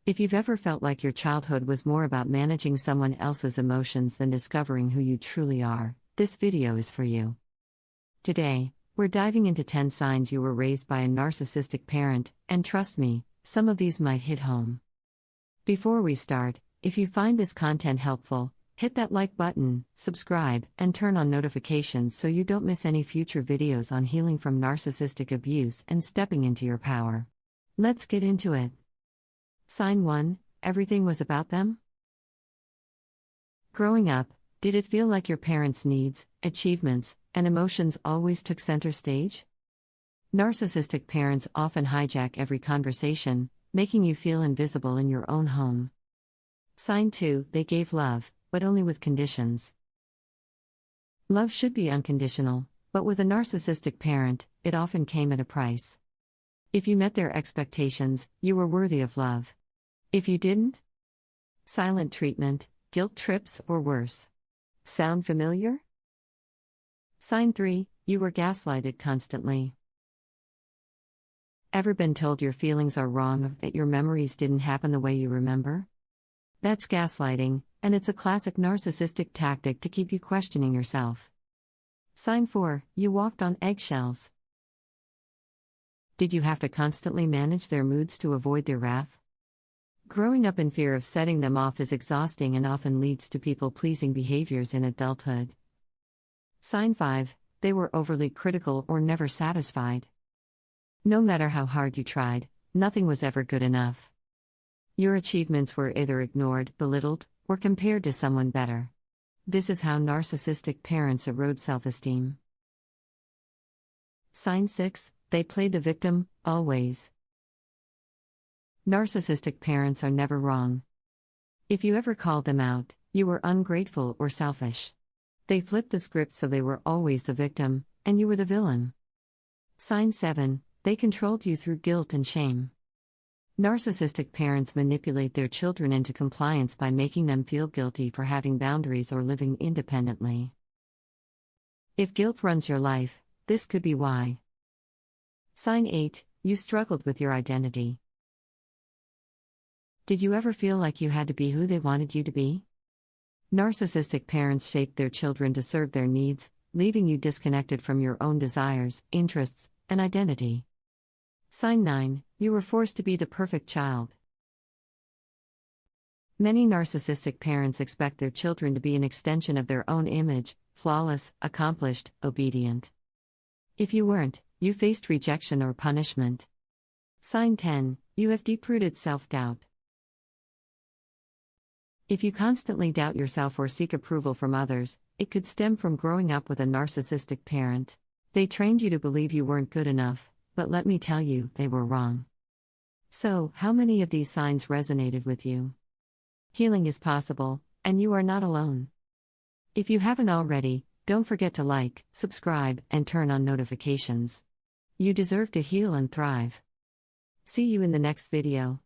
If you've ever felt like your childhood was more about managing someone else's emotions than discovering who you truly are, this video is for you. Today, we're diving into 10 signs you were raised by a narcissistic parent, and trust me, some of these might hit home. Before we start, if you find this content helpful, hit that like button, subscribe, and turn on notifications so you don't miss any future videos on healing from narcissistic abuse and stepping into your power. Let's get into it. Sign 1: everything was about them? Growing up, did it feel like your parents' needs, achievements, and emotions always took center stage? Narcissistic parents often hijack every conversation, making you feel invisible in your own home. Sign 2: they gave love, but only with conditions. Love should be unconditional, but with a narcissistic parent, it often came at a price. If you met their expectations, you were worthy of love. If you didn't? Silent treatment, guilt trips, or worse. Sound familiar? Sign 3: you were gaslighted constantly. Ever been told your feelings are wrong or that your memories didn't happen the way you remember? That's gaslighting, and it's a classic narcissistic tactic to keep you questioning yourself. Sign 4: you walked on eggshells. Did you have to constantly manage their moods to avoid their wrath? Growing up in fear of setting them off is exhausting and often leads to people-pleasing behaviors in adulthood. Sign 5: they were overly critical or never satisfied. No matter how hard you tried, nothing was ever good enough. Your achievements were either ignored, belittled, or compared to someone better. This is how narcissistic parents erode self-esteem. Sign 6: they played the victim, always. Narcissistic parents are never wrong. If you ever called them out, you were ungrateful or selfish. They flipped the script so they were always the victim, and you were the villain. Sign 7: they controlled you through guilt and shame. Narcissistic parents manipulate their children into compliance by making them feel guilty for having boundaries or living independently. If guilt runs your life, this could be why. Sign 8: you struggled with your identity. Did you ever feel like you had to be who they wanted you to be? Narcissistic parents shaped their children to serve their needs, leaving you disconnected from your own desires, interests, and identity. Sign 9: you were forced to be the perfect child. Many narcissistic parents expect their children to be an extension of their own image, flawless, accomplished, obedient. If you weren't, you faced rejection or punishment. Sign 10: you have deep-rooted self-doubt. If you constantly doubt yourself or seek approval from others, it could stem from growing up with a narcissistic parent. They trained you to believe you weren't good enough, but let me tell you, they were wrong. So, how many of these signs resonated with you? Healing is possible, and you are not alone. If you haven't already, don't forget to like, subscribe, and turn on notifications. You deserve to heal and thrive. See you in the next video.